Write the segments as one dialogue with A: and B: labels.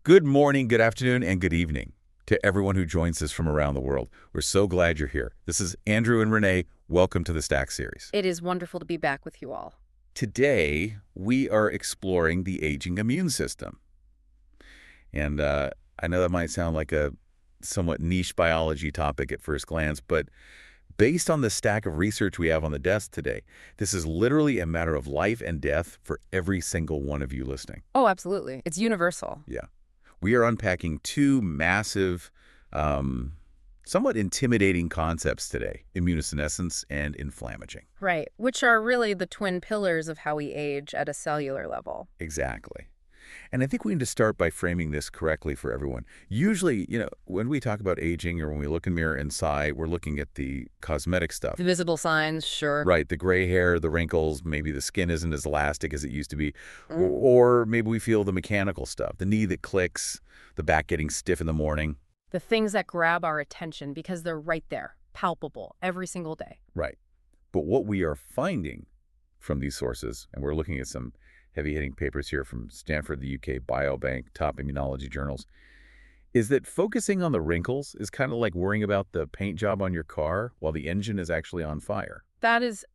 A: Good morning, good afternoon, and good evening to everyone who joins us from around the world. We're so glad you're here. This is Andrew and Renee. Welcome to the Stack series.
B: It is wonderful to be back with you all.
A: Today, we are exploring the aging immune system. And I know that might sound like a somewhat niche biology topic at first glance, but based on the stack of research we have on the desk today, this is literally a matter of life and death for every single one of you listening.
B: Oh, absolutely. It's universal.
A: Yeah. We are unpacking two massive, somewhat intimidating concepts today, immunosenescence and inflammaging.
B: Right, which are really the twin pillars of how we age at a cellular level.
A: Exactly. And I think we need to start by framing this correctly for everyone. Usually, when we talk about aging or when we look in the mirror and sigh, we're looking at the cosmetic stuff.
B: The visible signs, sure.
A: Right, the gray hair, the wrinkles, maybe the skin isn't as elastic as it used to be. Or maybe we feel the mechanical stuff, the knee that clicks, the back getting stiff in the morning.
B: The things that grab our attention because they're right there, palpable, every single day.
A: Right. But what we are finding from these sources, and we're looking at some heavy-hitting papers here from Stanford, the UK Biobank, top immunology journals, is that focusing on the wrinkles is kind of like worrying about the paint job on your car while the engine is actually on fire.
B: That's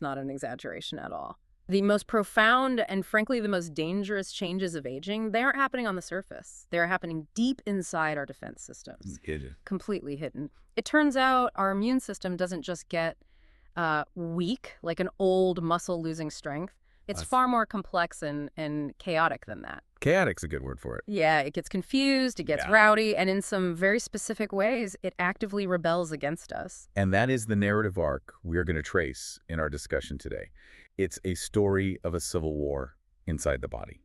B: not an exaggeration at all. The most profound and frankly the most dangerous changes of aging, they aren't happening on the surface. They're happening deep inside our defense systems.
A: Hidden.
B: Completely hidden. It turns out our immune system doesn't just get weak, like an old muscle losing strength. It's far more complex and chaotic than that.
A: Chaotic's a good word for it.
B: Yeah, it gets confused, it gets rowdy, and in some very specific ways, it actively rebels against us.
A: And that is the narrative arc we're going to trace in our discussion today. It's a story of a civil war inside the body.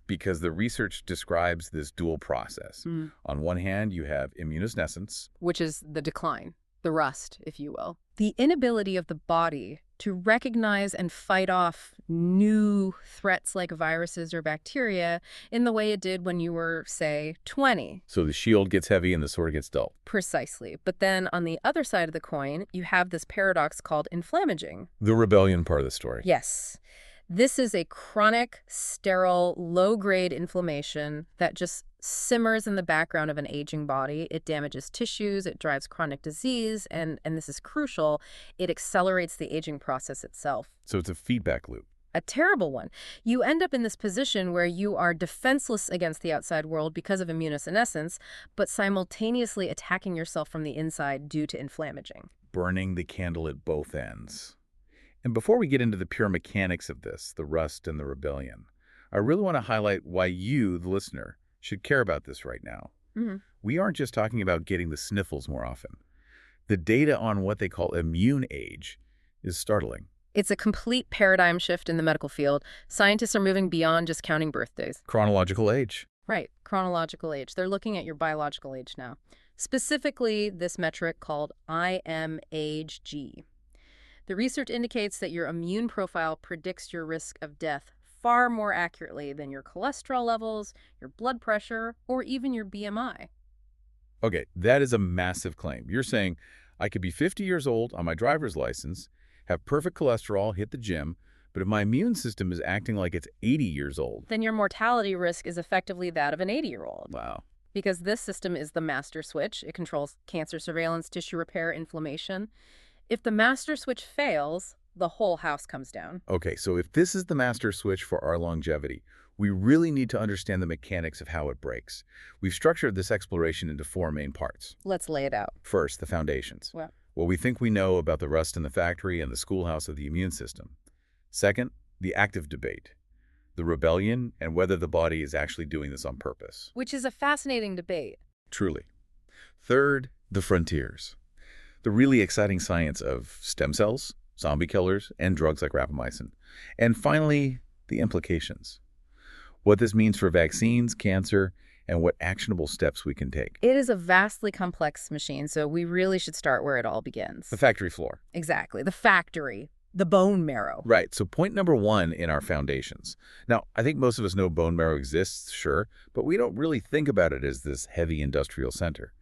A: Because the research describes this dual process. On one hand, you have immunosenescence,
B: which is the decline, the rust, if you will. The inability of the body to recognize and fight off new threats like viruses or bacteria in the way it did when you were, say, 20.
A: So the shield gets heavy and the sword gets dull.
B: Precisely. But then on the other side of the coin, you have this paradox called inflammaging.
A: The rebellion part of the story.
B: Yes. This is a chronic, sterile, low-grade inflammation that just simmers in the background of an aging body. It damages tissues, it drives chronic disease, and this is crucial, it accelerates the aging process itself.
A: So it's a feedback loop.
B: A terrible one. You end up in this position where you are defenseless against the outside world because of immunosenescence, but simultaneously attacking yourself from the inside due to inflammaging.
A: Burning the candle at both ends. And before we get into the pure mechanics of this, the rust and the rebellion, I really want to highlight why you, the listener, should care about this right now. We aren't just talking about getting the sniffles more often. The data on what they call immune age is startling.
B: It's a complete paradigm shift in the medical field. Scientists are moving beyond just counting birthdays.
A: Chronological age.
B: Right, chronological age. They're looking at your biological age now. Specifically, this metric called IMAGE. The research indicates that your immune profile predicts your risk of death far more accurately than your cholesterol levels, your blood pressure, or even your BMI.
A: Okay, that is a massive claim. You're saying I could be 50 years old on my driver's license, have perfect cholesterol, hit the gym, but if my immune system is acting like it's 80 years old,
B: then your mortality risk is effectively that of an 80-year-old.
A: Wow.
B: Because this system is the master switch. It controls cancer surveillance, tissue repair, inflammation. If the master switch fails, the whole house comes down.
A: Okay, so if this is the master switch for our longevity, we really need to understand the mechanics of how it breaks. We've structured this exploration into four main parts.
B: Let's lay it out.
A: First, the foundations.
B: Well,
A: What we think we know about the rust in the factory and the schoolhouse of the immune system. Second, the active debate. The rebellion and whether the body is actually doing this on purpose.
B: which is a fascinating debate.
A: Truly. Third, the frontiers. The really exciting science of stem cells, zombie killers, and drugs like rapamycin. And finally, the implications. What this means for vaccines, cancer, and what actionable steps we can take.
B: It is a vastly complex machine, so we really should start where it all begins.
A: The factory floor.
B: Exactly. The factory. The bone marrow.
A: Right. So point number one in our foundations. Now, I think most of us know bone marrow exists, sure, but we don't really think about it as this heavy industrial center.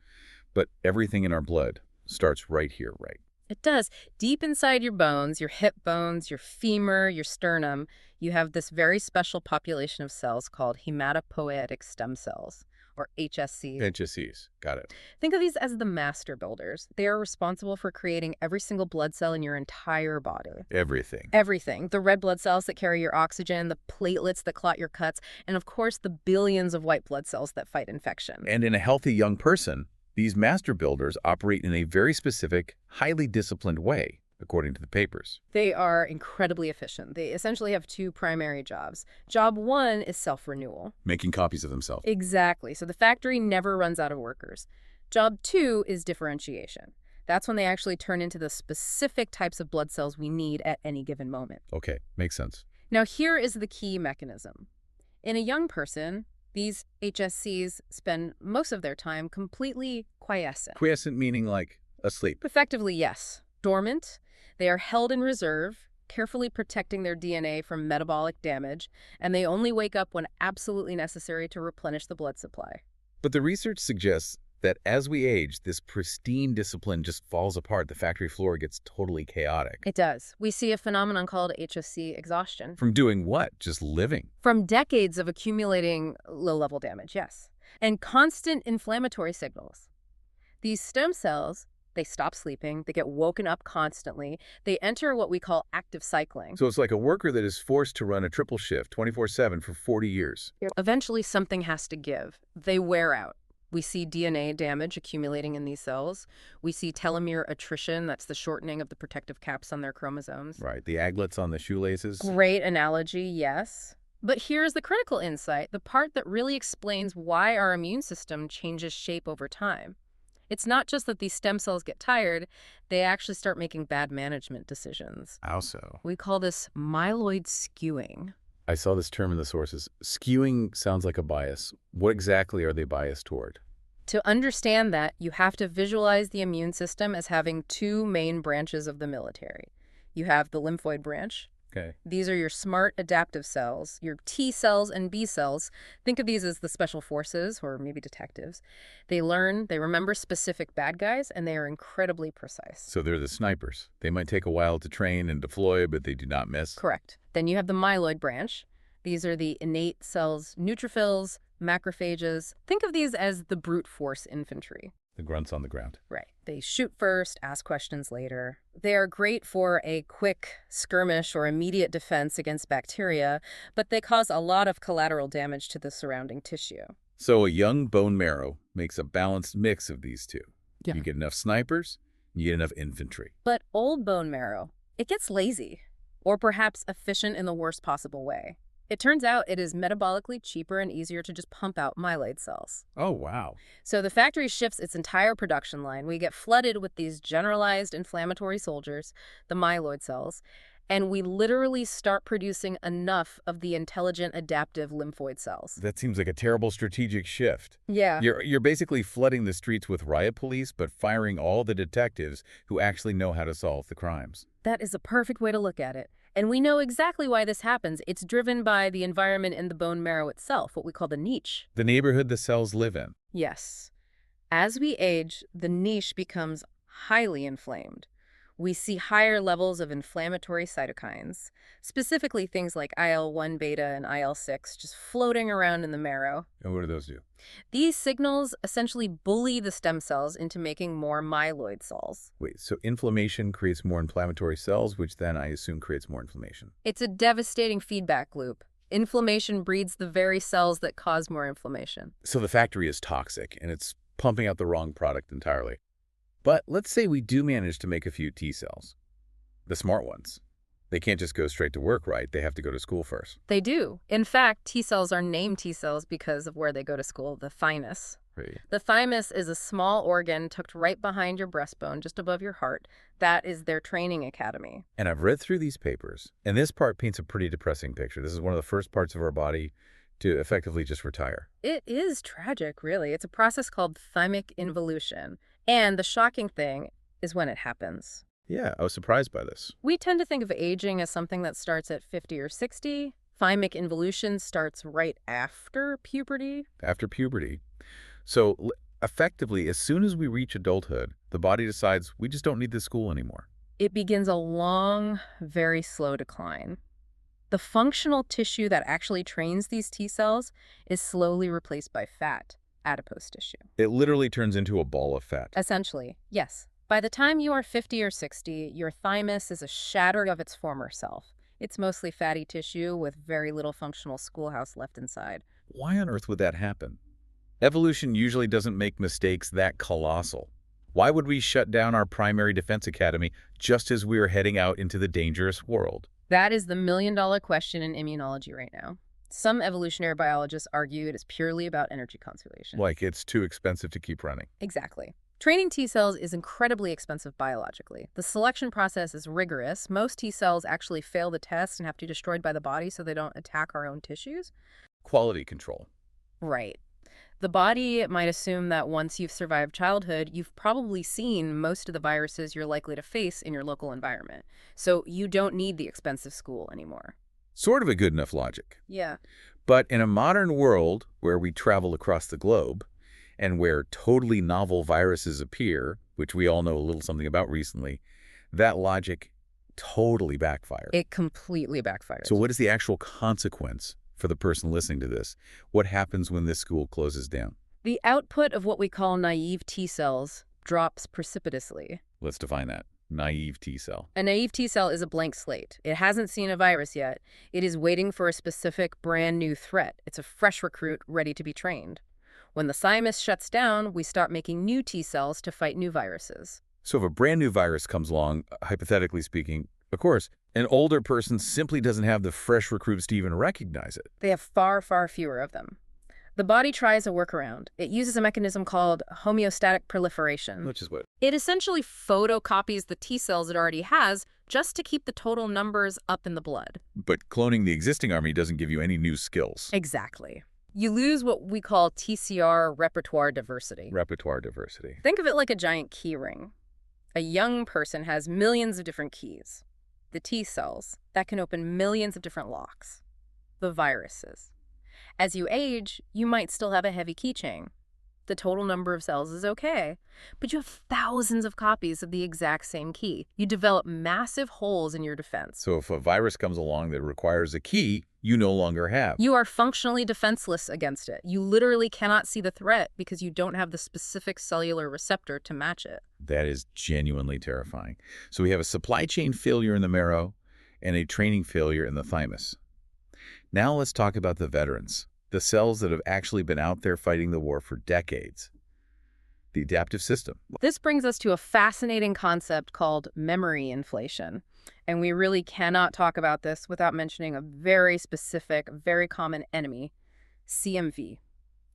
A: But everything in our blood starts right here, right?
B: It does. Deep inside your bones, your hip bones, your femur, your sternum, you have this very special population of cells called hematopoietic stem cells, or HSCs.
A: HSCs. Got it.
B: Think of these as the master builders. They are responsible for creating every single blood cell in your entire body.
A: Everything.
B: Everything. The red blood cells that carry your oxygen, the platelets that clot your cuts, and of course the billions of white blood cells that fight infection.
A: And in a healthy young person, these master builders operate in a very specific, highly disciplined way, according to the papers.
B: They are incredibly efficient. They essentially have two primary jobs. Job one is self-renewal.
A: Making copies of themselves.
B: Exactly. So the factory never runs out of workers. Job two is differentiation. That's when they actually turn into the specific types of blood cells we need at any given moment.
A: Okay, makes sense.
B: Now here is the key mechanism. In a young person, these HSCs spend most of their time completely quiescent.
A: Quiescent meaning like asleep.
B: Effectively, yes. Dormant. They are held in reserve, carefully protecting their DNA from metabolic damage, and they only wake up when absolutely necessary to replenish the blood supply.
A: But the research suggests that as we age, this pristine discipline just falls apart. The factory floor gets totally chaotic.
B: It does. We see a phenomenon called HSC exhaustion.
A: From doing what? Just living.
B: From decades of accumulating low-level damage, yes. And constant inflammatory signals. These stem cells, they stop sleeping, they get woken up constantly, they enter what we call active cycling.
A: So it's like a worker that is forced to run a triple shift 24/7 for 40 years.
B: Eventually, something has to give. They wear out. We see DNA damage accumulating in these cells. We see telomere attrition, that's the shortening of the protective caps on their chromosomes.
A: Right, the aglets on the shoelaces.
B: Great analogy, yes. But here's the critical insight, the part that really explains why our immune system changes shape over time. It's not just that these stem cells get tired, they actually start making bad management decisions.
A: How so?
B: We call this myeloid skewing.
A: I saw this term in the sources. Skewing sounds like a bias. What exactly are they biased toward?
B: To understand that, you have to visualize the immune system as having two main branches of the military. You have the lymphoid branch.
A: Okay.
B: These are your smart adaptive cells, your T cells and B cells. Think of these as the special forces, or maybe detectives. They learn, they remember specific bad guys, and they are incredibly precise.
A: So they're the snipers. They might take a while to train and deploy, but they do not miss.
B: Correct. Then you have the myeloid branch. These are the innate cells, neutrophils, macrophages. Think of these as the brute force infantry.
A: The grunts on the ground.
B: Right. They shoot first, ask questions later. They are great for a quick skirmish or immediate defense against bacteria, but they cause a lot of collateral damage to the surrounding tissue.
A: So a young bone marrow makes a balanced mix of these two.
B: Yeah.
A: You get enough snipers, you get enough infantry.
B: But old bone marrow, it gets lazy, or perhaps efficient in the worst possible way. It turns out it is metabolically cheaper and easier to just pump out myeloid cells.
A: Oh, wow.
B: So the factory shifts its entire production line. We get flooded with these generalized inflammatory soldiers, the myeloid cells, and we literally start producing enough of the intelligent adaptive lymphoid cells.
A: That seems like a terrible strategic shift.
B: Yeah.
A: You're basically flooding the streets with riot police, but firing all the detectives who actually know how to solve the crimes.
B: That is a perfect way to look at it. And we know exactly why this happens. It's driven by the environment in the bone marrow itself, what we call the niche.
A: The neighborhood the cells live in.
B: Yes. As we age, the niche becomes highly inflamed. We see higher levels of inflammatory cytokines, specifically things like IL-1 beta and IL-6 just floating around in the marrow.
A: And what do those do?
B: These signals essentially bully the stem cells into making more myeloid cells.
A: Wait, so inflammation creates more inflammatory cells, which then I assume creates more inflammation.
B: It's a devastating feedback loop. Inflammation breeds the very cells that cause more inflammation.
A: So the factory is toxic, and it's pumping out the wrong product entirely. But let's say we do manage to make a few T cells. The smart ones. They can't just go straight to work, right? They have to go to school first.
B: They do. In fact, T cells are named T cells because of where they go to school, the thymus.
A: Right.
B: The thymus is a small organ tucked right behind your breastbone, just above your heart. That is their training academy.
A: And I've read through these papers, and this part paints a pretty depressing picture. This is one of the first parts of our body to effectively just retire.
B: It is tragic, really. It's a process called thymic involution. And the shocking thing is when it happens.
A: Yeah, I was surprised by this.
B: We tend to think of aging as something that starts at 50 or 60. Thymic involution starts right after puberty.
A: After puberty. So Effectively, as soon as we reach adulthood, the body decides we just don't need this school anymore.
B: It begins a long, very slow decline. The functional tissue that actually trains these T cells is slowly replaced by fat, adipose tissue.
A: It literally turns into a ball of fat.
B: Essentially, yes. By the time you are 50 or 60, your thymus is a shatter of its former self. It's mostly fatty tissue with very little functional schoolhouse left inside.
A: Why on earth would that happen? Evolution usually doesn't make mistakes that colossal. Why would we shut down our primary defense academy just as we are heading out into the dangerous world?
B: That is the million-dollar question in immunology right now. Some evolutionary biologists argue it is purely about energy conservation.
A: Like it's too expensive to keep running.
B: Exactly. Training T cells is incredibly expensive biologically. The selection process is rigorous. Most T cells actually fail the test and have to be destroyed by the body so they don't attack our own tissues.
A: Quality control.
B: Right. The body might assume that once you've survived childhood, you've probably seen most of the viruses you're likely to face in your local environment. So you don't need the expensive school anymore.
A: Sort of a good enough logic.
B: Yeah.
A: But in a modern world where we travel across the globe and where totally novel viruses appear, which we all know a little something about recently, that logic totally backfires.
B: It completely backfires.
A: So what is the actual consequence for the person listening to this? What happens when this school closes down?
B: The output of what we call naive T cells drops precipitously.
A: Let's define that. Naive T cell.
B: A naive T cell is a blank slate. It hasn't seen a virus yet. It is waiting for a specific brand new threat. It's a fresh recruit ready to be trained. When the thymus shuts down, we start making new T cells to fight new viruses.
A: So if a brand new virus comes along, hypothetically speaking, of course, an older person simply doesn't have the fresh recruits to even recognize it.
B: They have far, far fewer of them. The body tries a workaround. It uses a mechanism called homeostatic proliferation.
A: Which is what?
B: It essentially photocopies the T cells it already has just to keep the total numbers up in the blood.
A: But cloning the existing army doesn't give you any new skills.
B: Exactly. You lose what we call TCR repertoire diversity.
A: Repertoire diversity.
B: Think of it like a giant key ring. A young person has millions of different keys. The T cells, that can open millions of different locks. The viruses. As you age, you might still have a heavy keychain. The total number of cells is okay, but you have thousands of copies of the exact same key. You develop massive holes in your defense.
A: So if a virus comes along that requires a key, you no longer have.
B: You are functionally defenseless against it. You literally cannot see the threat because you don't have the specific cellular receptor to match it.
A: That is genuinely terrifying. So we have a supply chain failure in the marrow and a training failure in the thymus. Now let's talk about the veterans, the cells that have actually been out there fighting the war for decades. The adaptive system.
B: This brings us to a fascinating concept called memory inflation. And we really cannot talk about this without mentioning a very specific, very common enemy, CMV,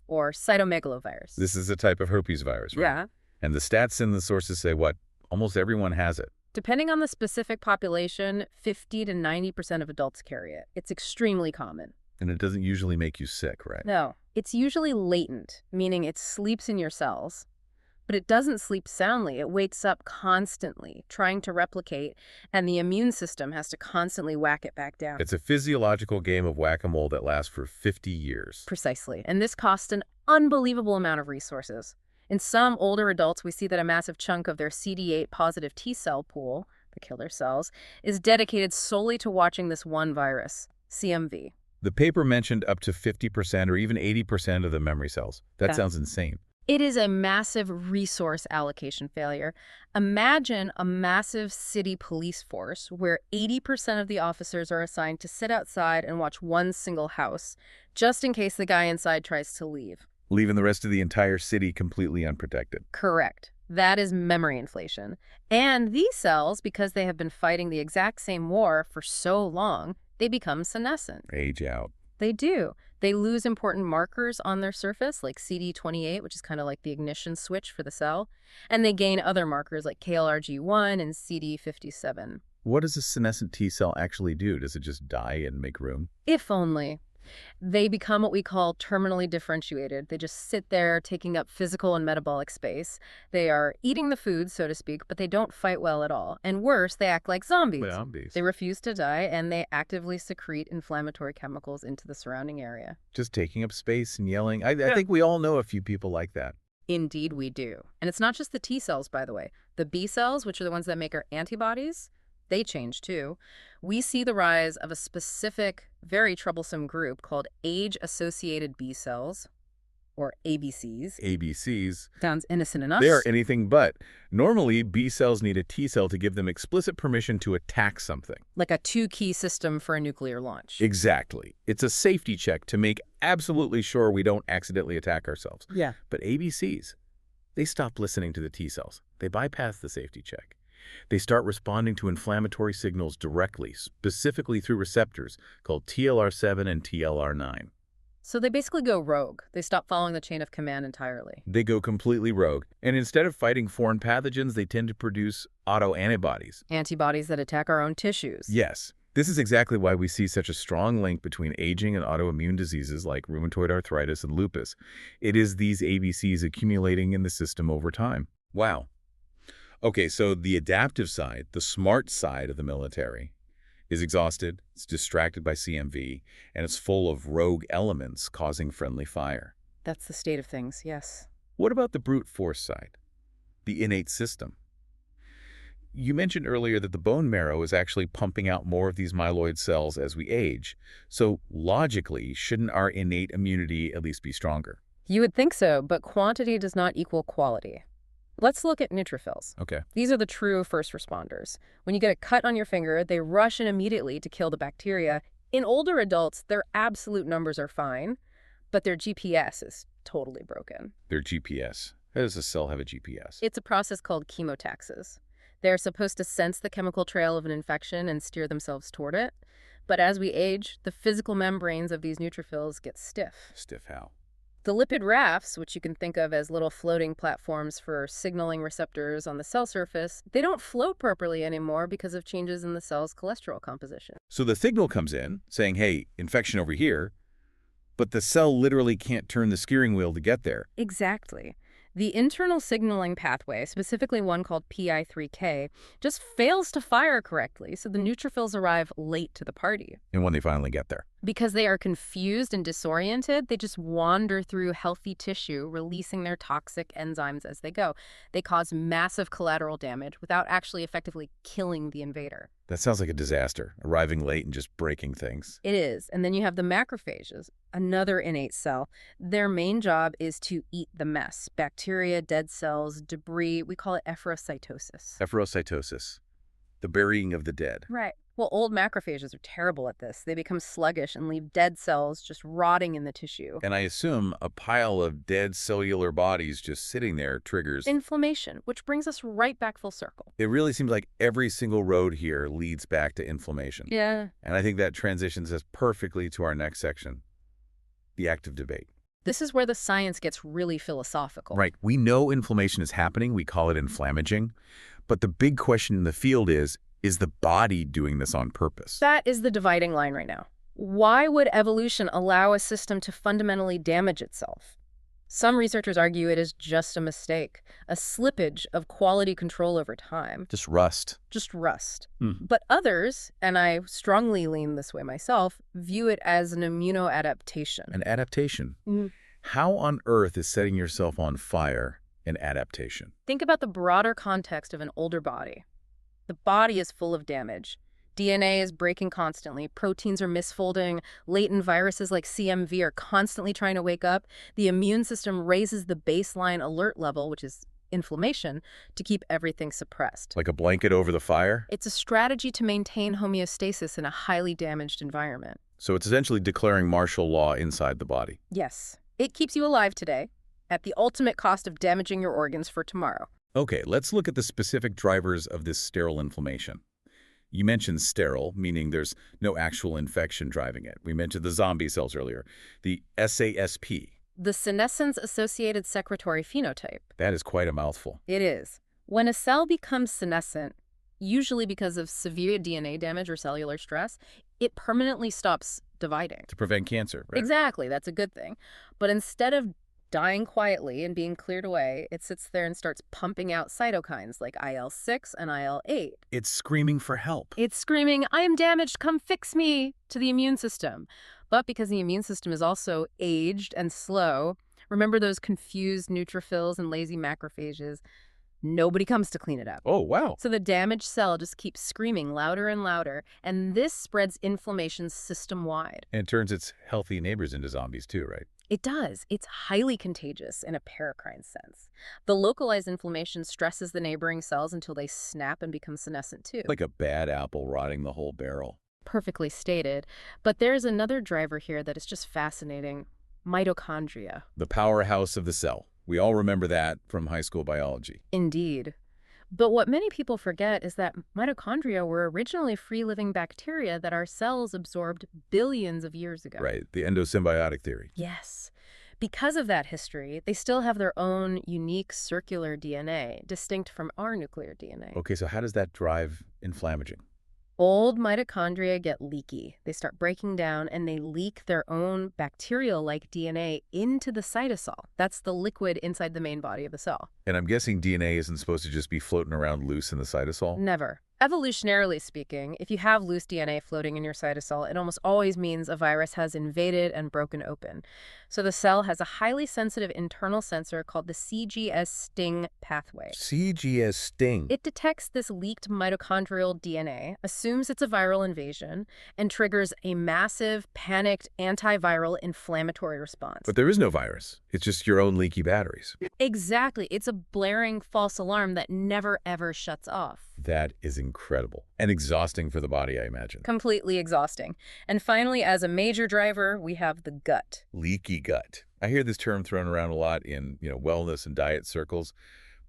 B: or Cytomegalovirus.
A: This is a type of herpes virus, right?
B: Yeah.
A: And the stats in the sources say what? Almost everyone has it.
B: Depending on the specific population, 50 to 90% of adults carry it. It's extremely common.
A: And it doesn't usually make you sick, right?
B: No. It's usually latent, meaning it sleeps in your cells. But it doesn't sleep soundly. It wakes up constantly, trying to replicate, and the immune system has to constantly whack it back down.
A: It's a physiological game of whack-a-mole that lasts for 50 years.
B: Precisely. And this costs an unbelievable amount of resources. In some older adults, we see that a massive chunk of their CD8 positive T cell pool, the killer cells, is dedicated solely to watching this one virus, CMV.
A: The paper mentioned up to 50% or even 80% of the memory cells. That
B: Yeah.
A: sounds insane.
B: It is a massive resource allocation failure. Imagine a massive city police force where 80% of the officers are assigned to sit outside and watch one single house, just in case the guy inside tries to leave.
A: Leaving the rest of the entire city completely unprotected.
B: Correct. That is memory inflation. And these cells, because they have been fighting the exact same war for so long, they become senescent.
A: Age out.
B: They do. They lose important markers on their surface, like CD28, which is kind of like the ignition switch for the cell, and they gain other markers like KLRG1 and CD57.
A: What does a senescent T cell actually do? Does it just die and make room?
B: If only. They become what we call terminally differentiated. They just sit there taking up physical and metabolic space. They are eating the food, so to speak, but they don't fight well at all. And worse, they act like zombies.
A: Zombies.
B: They refuse to die, and they actively secrete inflammatory chemicals into the surrounding area.
A: Just taking up space and yelling. I think we all know a few people like that.
B: Indeed, we do. And it's not just the T cells, by the way. The B cells, which are the ones that make our antibodies, they change too. We see the rise of a specific, very troublesome group called age-associated B cells, or ABCs.
A: ABCs.
B: Sounds innocent enough.
A: They are anything but. Normally, B cells need a T cell to give them explicit permission to attack something.
B: Like a two-key system for a nuclear launch.
A: Exactly. It's a safety check to make absolutely sure we don't accidentally attack ourselves.
B: Yeah.
A: But ABCs, they stop listening to the T cells. They bypass the safety check. They start responding to inflammatory signals directly, specifically through receptors called TLR7 and TLR9.
B: So they basically go rogue. They stop following the chain of command entirely.
A: They go completely rogue, and instead of fighting foreign pathogens, they tend to produce autoantibodies.
B: Antibodies that attack our own tissues.
A: Yes. This is exactly why we see such a strong link between aging and autoimmune diseases like rheumatoid arthritis and lupus. It is these ABCs accumulating in the system over time. Wow. Okay, so the adaptive side, the smart side of the military, is exhausted, it's distracted by CMV, and it's full of rogue elements causing friendly fire.
B: That's the state of things, yes.
A: What about the brute force side, the innate system? You mentioned earlier that the bone marrow is actually pumping out more of these myeloid cells as we age. So logically, shouldn't our innate immunity at least be stronger?
B: You would think so, but quantity does not equal quality. Let's look at neutrophils.
A: Okay.
B: These are the true first responders. When you get a cut on your finger, they rush in immediately to kill the bacteria. In older adults, their absolute numbers are fine, but their GPS is totally broken.
A: Their GPS. How does a cell have a GPS?
B: It's a process called chemotaxis. They're supposed to sense the chemical trail of an infection and steer themselves toward it. But as we age, the physical membranes of these neutrophils get stiff.
A: Stiff how?
B: The lipid rafts, which you can think of as little floating platforms for signaling receptors on the cell surface, they don't float properly anymore because of changes in the cell's cholesterol composition.
A: So the signal comes in saying, hey, infection over here, but the cell literally can't turn the steering wheel to get there.
B: Exactly. The internal signaling pathway, specifically one called PI3K, just fails to fire correctly, so the neutrophils arrive late to the party.
A: And when they finally get there.
B: Because they are confused and disoriented, they just wander through healthy tissue, releasing their toxic enzymes as they go. They cause massive collateral damage without actually effectively killing the invader.
A: That sounds like a disaster, arriving late and just breaking things.
B: It is. And then you have the macrophages, another innate cell. Their main job is to eat the mess. Bacteria, dead cells, debris. We call it efferocytosis.
A: Efferocytosis, the burying of the dead.
B: Right. Well, old macrophages are terrible at this. They become sluggish and leave dead cells just rotting in the tissue.
A: And I assume a pile of dead cellular bodies just sitting there triggers
B: Inflammation, which brings us right back full circle.
A: It really seems like every single road here leads back to inflammation.
B: Yeah.
A: And I think that transitions us perfectly to our next section, the active debate.
B: This is where the science gets really philosophical.
A: Right. We know inflammation is happening. We call it inflammaging. But the big question in the field is the body doing this on purpose?
B: That is the dividing line right now. Why would evolution allow a system to fundamentally damage itself? Some researchers argue it is just a mistake, a slippage of quality control over time.
A: Just rust.
B: Just rust. But others, and I strongly lean this way myself, view it as an immunoadaptation.
A: An adaptation. How on earth is setting yourself on fire an adaptation?
B: Think about the broader context of an older body. The body is full of damage. DNA is breaking constantly. Proteins are misfolding. Latent viruses like CMV are constantly trying to wake up. The immune system raises the baseline alert level, which is inflammation, to keep everything suppressed.
A: Like a blanket over the fire?
B: It's a strategy to maintain homeostasis in a highly damaged environment.
A: So it's essentially declaring martial law inside the body.
B: Yes. It keeps you alive today, at the ultimate cost of damaging your organs for tomorrow.
A: Okay, let's look at the specific drivers of this sterile inflammation. You mentioned sterile, meaning there's no actual infection driving it. We mentioned the zombie cells earlier. The SASP.
B: The senescence-associated secretory phenotype.
A: That is quite a mouthful.
B: It is. When a cell becomes senescent, usually because of severe DNA damage or cellular stress, it permanently stops dividing.
A: To prevent cancer, right?
B: Exactly, that's a good thing. But instead of dying quietly and being cleared away, it sits there and starts pumping out cytokines like IL-6 and IL-8.
A: It's screaming for help.
B: It's screaming, I am damaged, come fix me, to the immune system. But because the immune system is also aged and slow, Remember those confused neutrophils and lazy macrophages? Nobody comes to clean it up.
A: Oh, wow.
B: So the damaged cell just keeps screaming louder and louder, and this spreads inflammation system-wide.
A: And it turns its healthy neighbors into zombies too, right?
B: It does. It's highly contagious in a paracrine sense. The localized inflammation stresses the neighboring cells until they snap and become senescent too.
A: Like a bad apple rotting the whole barrel.
B: Perfectly stated. But there's another driver here that is just fascinating. Mitochondria.
A: The powerhouse of the cell. We all remember that from high school biology.
B: Indeed. But what many people forget is that mitochondria were originally free-living bacteria that our cells absorbed billions of years ago.
A: Right, the endosymbiotic theory.
B: Yes. Because of that history, they still have their own unique circular DNA, distinct from our nuclear DNA.
A: Okay, so how does that drive inflammaging?
B: Old mitochondria get leaky. They start breaking down and they leak their own bacterial-like DNA into the cytosol. That's the liquid inside the main body of the cell.
A: And I'm guessing DNA isn't supposed to just be floating around loose in the cytosol?
B: Never. Evolutionarily speaking, if you have loose DNA floating in your cytosol, it almost always means a virus has invaded and broken open. So the cell has a highly sensitive internal sensor called the CGS sting pathway.
A: CGS sting.
B: It detects this leaked mitochondrial DNA, assumes it's a viral invasion, and triggers a massive, panicked, antiviral inflammatory response.
A: But there is no virus. It's just your own leaky batteries.
B: Exactly. It's a blaring false alarm that never, ever shuts off.
A: That is incredible. And exhausting for the body, I imagine.
B: Completely exhausting. And finally, as a major driver, we have the gut.
A: Leaky gut. I hear this term thrown around a lot in, wellness and diet circles,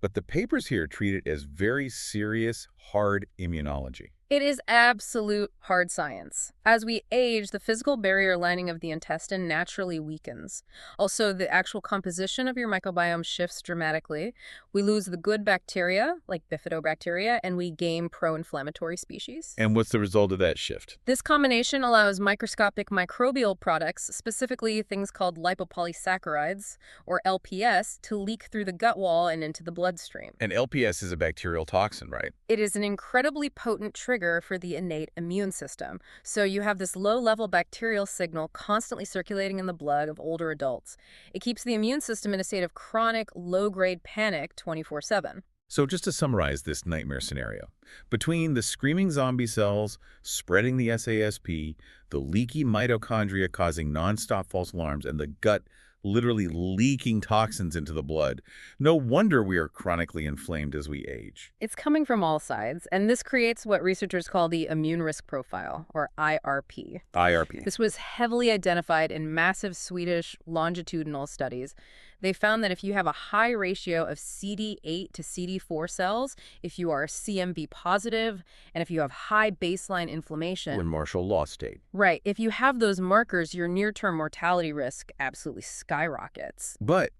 A: but the papers here treat it as very serious, hard immunology.
B: It is absolute hard science. As we age, the physical barrier lining of the intestine naturally weakens. Also, the actual composition of your microbiome shifts dramatically. We lose the good bacteria, like bifidobacteria, and we gain pro-inflammatory species.
A: And what's the result of that shift?
B: This combination allows microscopic microbial products, specifically things called lipopolysaccharides, or LPS, to leak through the gut wall and into the bloodstream.
A: And LPS is a bacterial toxin, right?
B: It is an incredibly potent trigger for the innate immune system. So you have this low-level bacterial signal constantly circulating in the blood of older adults. It keeps the immune system in a state of chronic, low-grade panic 24/7.
A: So just to summarize this nightmare scenario, between the screaming zombie cells spreading the SASP, the leaky mitochondria causing nonstop false alarms, and the gut literally leaking toxins into the blood, no wonder we are chronically inflamed as we age.
B: It's coming from all sides, and this creates what researchers call the immune risk profile, or IRP.
A: IRP.
B: This was heavily identified in massive Swedish longitudinal studies. They found that if you have a high ratio of CD8 to CD4 cells, if you are CMV positive, and if you have high baseline inflammation.
A: When martial law state.
B: Right. If you have those markers, your near-term mortality risk absolutely skyrockets.
A: But,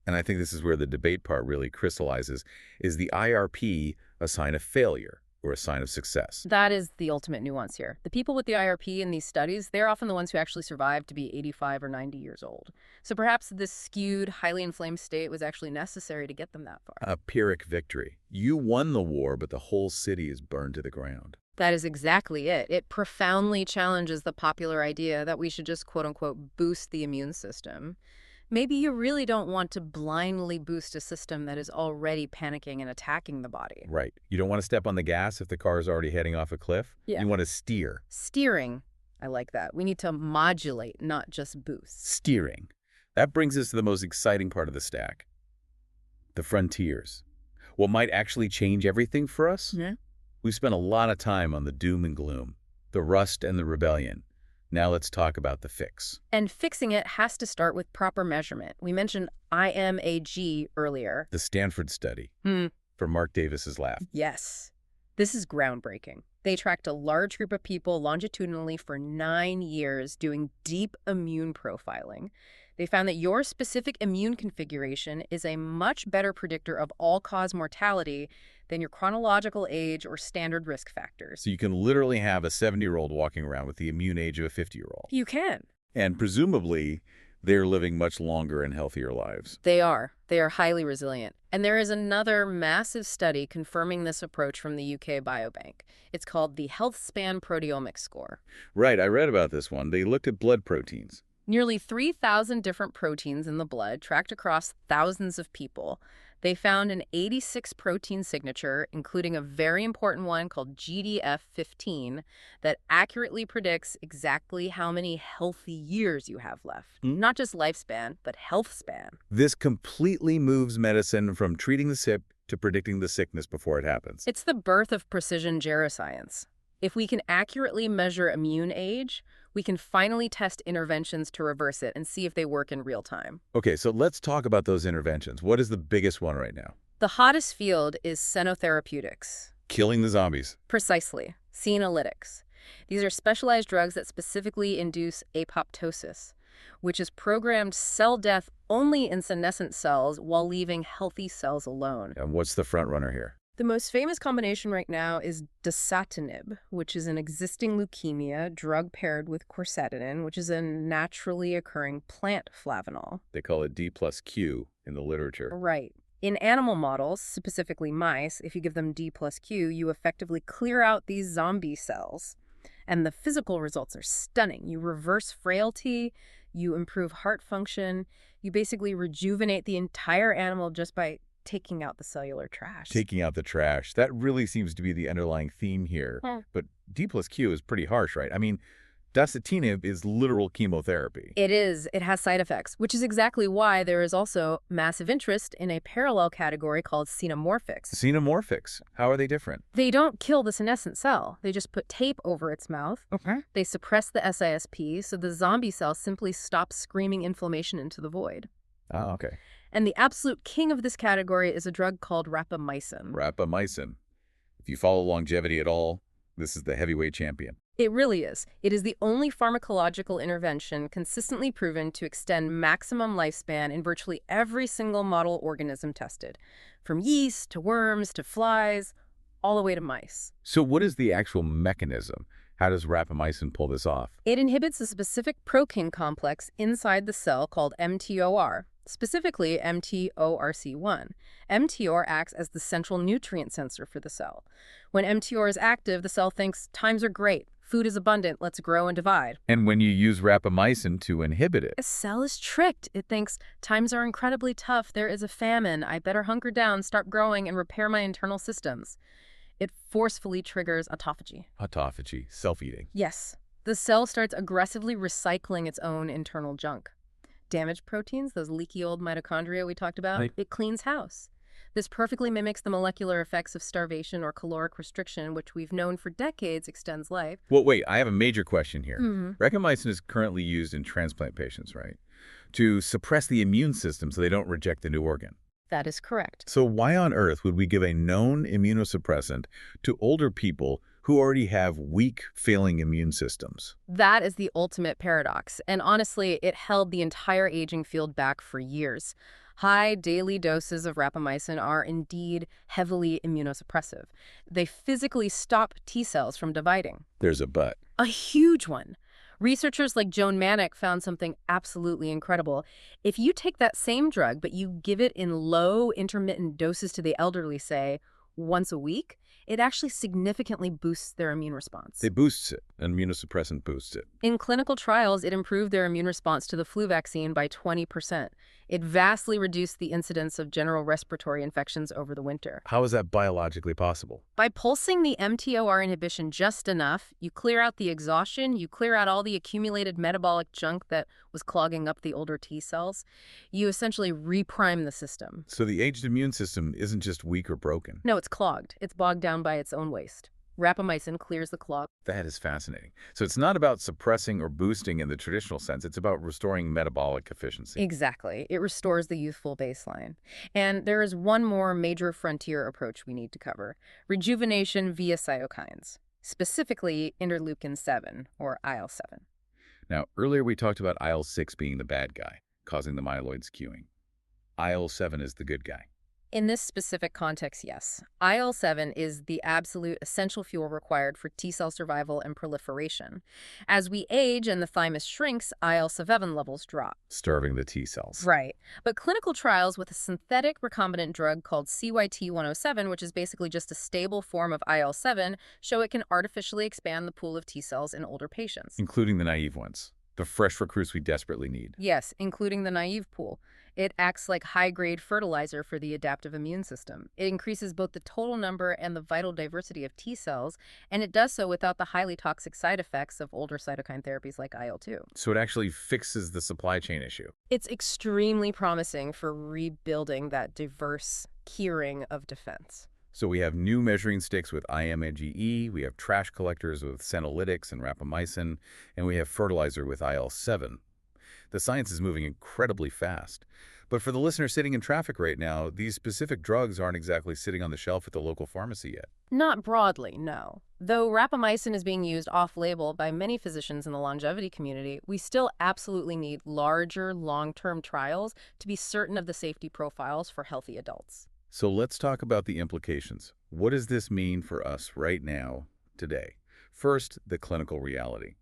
A: and I think this is where the debate part really crystallizes, is the IRP a sign of failure or a sign of success?
B: That is the ultimate nuance here. The people with the IRP in these studies, they're often the ones who actually survive to be 85 or 90 years old. So perhaps this skewed, highly inflamed state was actually necessary to get them that far.
A: A Pyrrhic victory. You won the war, but the whole city is burned to the ground.
B: That is exactly it. It profoundly challenges the popular idea that we should just, quote-unquote, boost the immune system. Maybe you really don't want to blindly boost a system that is already panicking and attacking the body.
A: Right. You don't want to step on the gas if the car is already heading off a cliff.
B: Yeah.
A: You want to steer.
B: Steering. I like that. We need to modulate, not just boost.
A: Steering. That brings us to the most exciting part of the stack. The frontiers. What might actually change everything for us?
B: Yeah.
A: We've spent a lot of time on the doom and gloom, the rust and the rebellion. Now let's talk about the fix.
B: And fixing it has to start with proper measurement. We mentioned IMAG earlier.
A: The Stanford study for Mark Davis's lab.
B: Yes. This is groundbreaking. They tracked a large group of people longitudinally for 9 years doing deep immune profiling. They found that your specific immune configuration is a much better predictor of all-cause mortality than your chronological age or standard risk factors.
A: So you can literally have a 70-year-old walking around with the immune age of a 50-year-old.
B: You can.
A: And presumably, they're living much longer and healthier lives.
B: They are. They are highly resilient. And there is another massive study confirming this approach from the UK Biobank. It's called the Health Span Proteomics Score.
A: Right, I read about this one. They looked at blood proteins.
B: Nearly 3,000 different proteins in the blood tracked across thousands of people. They found an 86 protein signature, including a very important one called GDF15, that accurately predicts exactly how many healthy years you have left. Not just lifespan, but health span.
A: This completely moves medicine from treating the sick to predicting the sickness before it happens.
B: It's the birth of precision geroscience. If we can accurately measure immune age, we can finally test interventions to reverse it and see if they work in real time.
A: Okay, so let's talk about those interventions. What is the biggest one right now?
B: The hottest field is xenotherapeutics.
A: Killing the zombies.
B: Precisely. Senolytics. These are specialized drugs that specifically induce apoptosis, which is programmed cell death only in senescent cells while leaving healthy cells alone.
A: And what's the front runner here?
B: The most famous combination right now is dasatinib, which is an existing leukemia drug paired with quercetin, which is a naturally occurring plant flavanol.
A: They call it D plus Q in the literature.
B: Right. In animal models, specifically mice, if you give them D plus Q, you effectively clear out these zombie cells. And the physical results are stunning. You reverse frailty, you improve heart function, you basically rejuvenate the entire animal just by taking out the cellular trash.
A: Taking out the trash. That really seems to be the underlying theme here. But D plus Q is pretty harsh, right? I mean, dasatinib is literal chemotherapy.
B: It is. It has side effects, which is exactly why there is also massive interest in a parallel category called xenomorphics.
A: Xenomorphics. How are they different?
B: They don't kill the senescent cell. They just put tape over its mouth.
A: Okay.
B: They suppress the SISP, so the zombie cell simply stops screaming inflammation into the void.
A: Ah, okay.
B: And the absolute king of this category is a drug called rapamycin.
A: Rapamycin. If you follow longevity at all, this is the heavyweight champion.
B: It really is. It is the only pharmacological intervention consistently proven to extend maximum lifespan in virtually every single model organism tested, from yeast to worms to flies, all the way to mice.
A: So what is the actual mechanism? How does rapamycin pull this off?
B: It inhibits a specific protein complex inside the cell called mTOR, specifically mTORC1. mTOR acts as the central nutrient sensor for the cell. When mTOR is active, the cell thinks, times are great, food is abundant, let's grow and divide.
A: And when you use rapamycin to inhibit it,
B: A cell is tricked. It thinks, times are incredibly tough, there is a famine, I better hunker down, start growing, and repair my internal systems. It forcefully triggers autophagy.
A: autophagy, self-eating.
B: Yes, the cell starts aggressively recycling its own internal junk. Damaged proteins, those leaky old mitochondria we talked about,
A: Right.
B: It cleans house. This perfectly mimics the molecular effects of starvation or caloric restriction, which we've known for decades extends life.
A: Well, wait, I have a major question here.
B: Mhm.
A: Rapamycin is currently used in transplant patients, right? To suppress the immune system so they don't reject the new organ.
B: That is correct.
A: So why on earth would we give a known immunosuppressant to older people who already have weak, failing immune systems?
B: That is the ultimate paradox, and honestly, it held the entire aging field back for years. High daily doses of rapamycin are indeed heavily immunosuppressive. They physically stop T cells from dividing.
A: There's a but.
B: A huge one. Researchers like Joan Manick found something absolutely incredible. If you take that same drug, but you give it in low, intermittent doses to the elderly, say, once a week, it actually significantly boosts their immune response.
A: It boosts it. An immunosuppressant boosts it.
B: In clinical trials, it improved their immune response to the flu vaccine by 20%. It vastly reduced the incidence of general respiratory infections over the winter.
A: How is that biologically possible?
B: By pulsing the mTOR inhibition just enough, you clear out the exhaustion, you clear out all the accumulated metabolic junk that was clogging up the older T cells. You essentially reprime the system.
A: So the aged immune system isn't just weak or broken.
B: No, it's clogged. It's bogged down by its own waste. Rapamycin clears the clog.
A: That is fascinating. So it's not about suppressing or boosting in the traditional sense. It's about restoring metabolic efficiency.
B: Exactly. It restores the youthful baseline. And there is one more major frontier approach we need to cover: rejuvenation via cytokines, specifically interleukin-7, or IL-7.
A: Now, earlier we talked about IL-6 being the bad guy, causing the myeloid skewing. IL-7 is the good guy.
B: In this specific context, yes. IL-7 is the absolute essential fuel required for T-cell survival and proliferation. As we age and the thymus shrinks, IL-7 levels drop.
A: Starving the T cells.
B: Right. But clinical trials with a synthetic recombinant drug called CYT107, which is basically just a stable form of IL-7, show it can artificially expand the pool of T cells in older patients.
A: Including the naive ones. The fresh recruits we desperately need.
B: Yes, including the naive pool. It acts like high-grade fertilizer for the adaptive immune system. It increases both the total number and the vital diversity of T cells, and it does so without the highly toxic side effects of older cytokine therapies like IL-2.
A: So it actually fixes the supply chain issue.
B: It's extremely promising for rebuilding that diverse keyring of defense.
A: So we have new measuring sticks with IMAGE, we have trash collectors with senolytics and rapamycin, and we have fertilizer with IL-7. The science is moving incredibly fast. But for the listener sitting in traffic right now, these specific drugs aren't exactly sitting on the shelf at the local pharmacy yet.
B: Not broadly, no. Though rapamycin is being used off-label by many physicians in the longevity community, we still absolutely need larger, long-term trials to be certain of the safety profiles for healthy adults.
A: So let's talk about the implications. What does this mean for us right now, today? First, the clinical reality.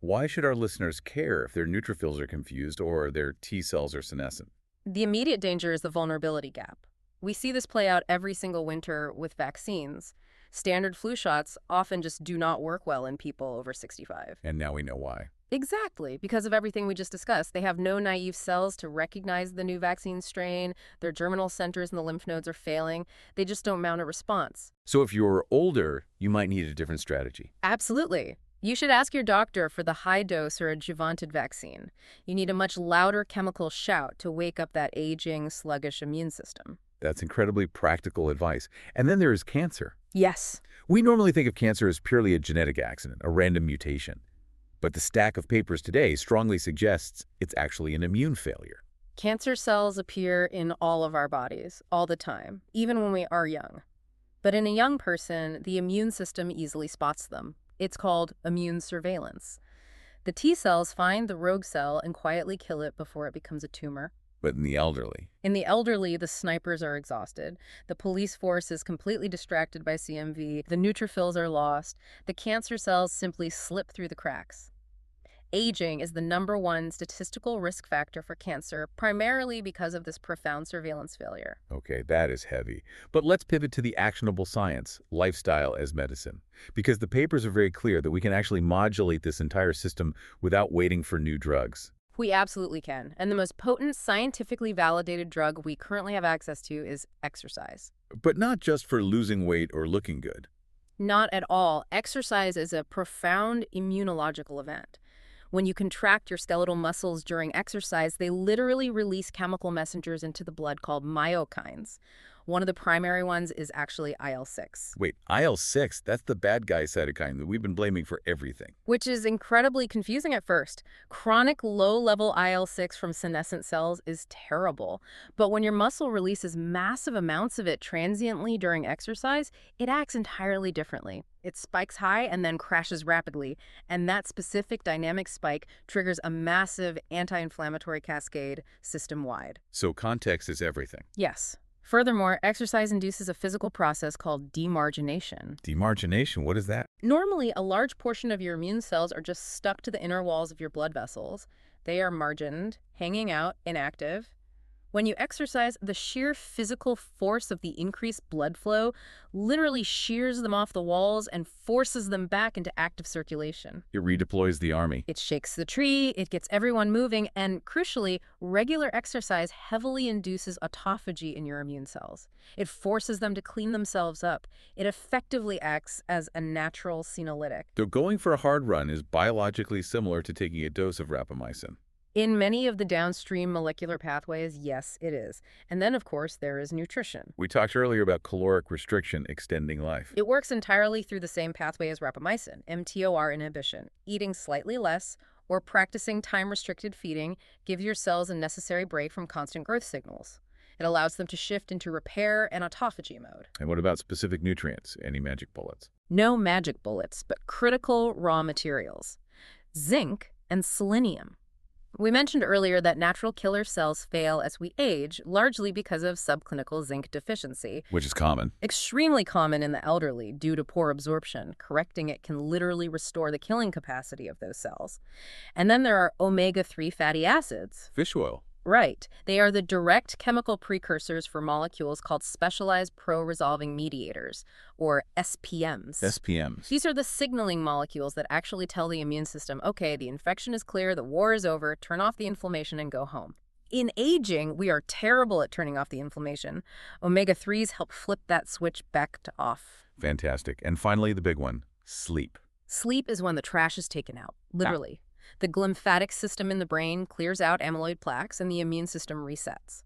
A: Why should our listeners care if their neutrophils are confused or their T cells are senescent?
B: The immediate danger is the vulnerability gap. We see this play out every single winter with vaccines. Standard flu shots often just do not work well in people over 65.
A: And now we know why.
B: Exactly, because of everything we just discussed. They have no naive cells to recognize the new vaccine strain. Their germinal centers in the lymph nodes are failing. They just don't mount a response.
A: So if you're older, you might need a different strategy.
B: Absolutely. You should ask your doctor for the high dose or adjuvanted vaccine. You need a much louder chemical shout to wake up that aging, sluggish immune system.
A: That's incredibly practical advice. And then there is cancer.
B: Yes.
A: We normally think of cancer as purely a genetic accident, a random mutation. But the stack of papers today strongly suggests it's actually an immune failure.
B: Cancer cells appear in all of our bodies, all the time, even when we are young. But in a young person, the immune system easily spots them. It's called immune surveillance. The T cells find the rogue cell and quietly kill it before it becomes a tumor.
A: But in the elderly,
B: In the elderly, the snipers are exhausted. The police force is completely distracted by CMV. The neutrophils are lost. The cancer cells simply slip through the cracks. Aging is the #1 statistical risk factor for cancer, primarily because of this profound surveillance failure.
A: okay, that is heavy. But let's pivot to the actionable science, lifestyle as medicine. Because the papers are very clear that we can actually modulate this entire system without waiting for new drugs.
B: We absolutely can. And the most potent, scientifically validated drug we currently have access to is exercise.
A: But not just for losing weight or looking good.
B: Not at all. Exercise is a profound immunological event. When you contract your skeletal muscles during exercise, they literally release chemical messengers into the blood called myokines. One of the primary ones is actually IL-6.
A: Wait, IL-6, that's the bad guy cytokine that we've been blaming for everything.
B: Which is incredibly confusing at first. Chronic low-level IL-6 from senescent cells is terrible. But when your muscle releases massive amounts of it transiently during exercise, it acts entirely differently. It spikes high and then crashes rapidly, and that specific dynamic spike triggers a massive anti-inflammatory cascade system-wide.
A: So context is everything.
B: Yes. Furthermore, exercise induces a physical process called demargination.
A: Demargination, what is that?
B: Normally, a large portion of your immune cells are just stuck to the inner walls of your blood vessels. They are margined, hanging out, inactive. When you exercise, the sheer physical force of the increased blood flow literally shears them off the walls and forces them back into active circulation.
A: It redeploys the army.
B: It shakes the tree, it gets everyone moving, and crucially, regular exercise heavily induces autophagy in your immune cells. It forces them to clean themselves up. It effectively acts as a natural senolytic.
A: So going for a hard run is biologically similar to taking a dose of rapamycin.
B: In many of the downstream molecular pathways, yes, it is. And then, of course, there is nutrition.
A: We talked earlier about caloric restriction extending life.
B: It works entirely through the same pathway as rapamycin, mTOR inhibition. Eating slightly less or practicing time-restricted feeding gives your cells a necessary break from constant growth signals. It allows them to shift into repair and autophagy mode.
A: And what about specific nutrients? Any magic bullets?
B: No magic bullets, but critical raw materials. Zinc and selenium. We mentioned earlier that natural killer cells fail as we age, largely because of subclinical zinc deficiency.
A: Which is common.
B: Extremely common in the elderly due to poor absorption. Correcting it can literally restore the killing capacity of those cells. And then there are omega-3 fatty acids.
A: Fish oil.
B: Right. They are the direct chemical precursors for molecules called specialized pro-resolving mediators, or SPMs.
A: SPMs.
B: These are the signaling molecules that actually tell the immune system, okay, the infection is clear, the war is over, turn off the inflammation and go home. In aging, we are terrible at turning off the inflammation. Omega-3s help flip that switch back to off.
A: Fantastic. And finally, the big one, sleep.
B: Sleep is when the trash is taken out, literally. The glymphatic system in the brain clears out amyloid plaques and the immune system resets.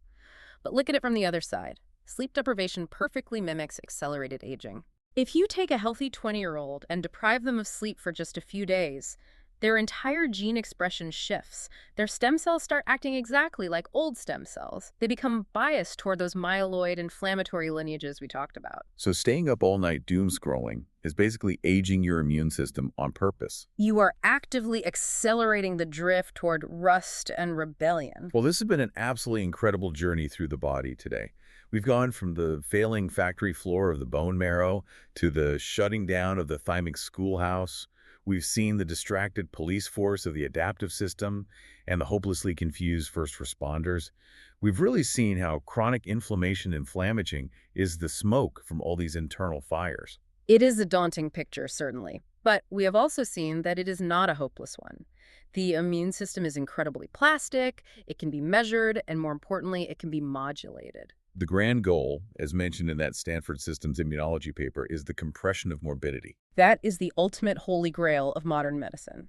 B: But look at it from the other side. Sleep deprivation perfectly mimics accelerated aging. If you take a healthy 20-year-old and deprive them of sleep for just a few days, their entire gene expression shifts. Their stem cells start acting exactly like old stem cells. They become biased toward those myeloid inflammatory lineages we talked about.
A: So staying up all night doom scrolling is basically aging your immune system on purpose.
B: You are actively accelerating the drift toward rust and rebellion.
A: Well, this has been an absolutely incredible journey through the body today. We've gone from the failing factory floor of the bone marrow to the shutting down of the thymic schoolhouse. We've seen the distracted police force of the adaptive system and the hopelessly confused first responders. We've really seen how chronic inflammation and inflammaging is the smoke from all these internal fires.
B: It is a daunting picture, certainly. But we have also seen that it is not a hopeless one. The immune system is incredibly plastic, it can be measured, and more importantly, it can be modulated.
A: The grand goal, as mentioned in that Stanford Systems immunology paper, is the compression of morbidity.
B: That is the ultimate holy grail of modern medicine.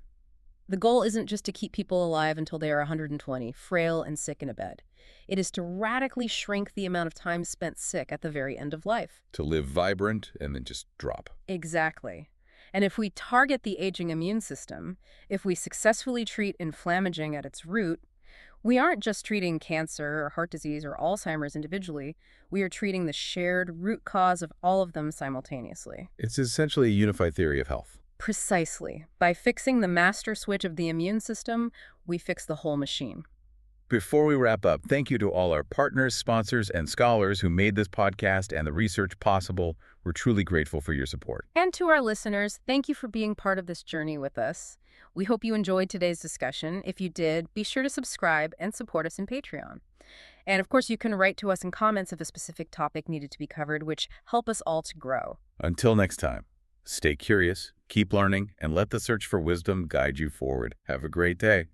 B: The goal isn't just to keep people alive until they are 120, frail and sick in a bed. It is to radically shrink the amount of time spent sick at the very end of life.
A: To live vibrant and then just drop.
B: Exactly. And if we target the aging immune system, if we successfully treat inflammaging at its root, we aren't just treating cancer or heart disease or Alzheimer's individually, we are treating the shared root cause of all of them simultaneously.
A: It's essentially a unified theory of health.
B: Precisely. By fixing the master switch of the immune system, we fix the whole machine.
A: Before we wrap up, thank you to all our partners, sponsors, and scholars who made this podcast and the research possible. We're truly grateful for your support.
B: And to our listeners, thank you for being part of this journey with us. We hope you enjoyed today's discussion. If you did, be sure to subscribe and support us in Patreon. And of course, you can write to us in comments if a specific topic needed to be covered, which help us all to grow.
A: Until next time, stay curious, keep learning, and let the search for wisdom guide you forward. Have a great day.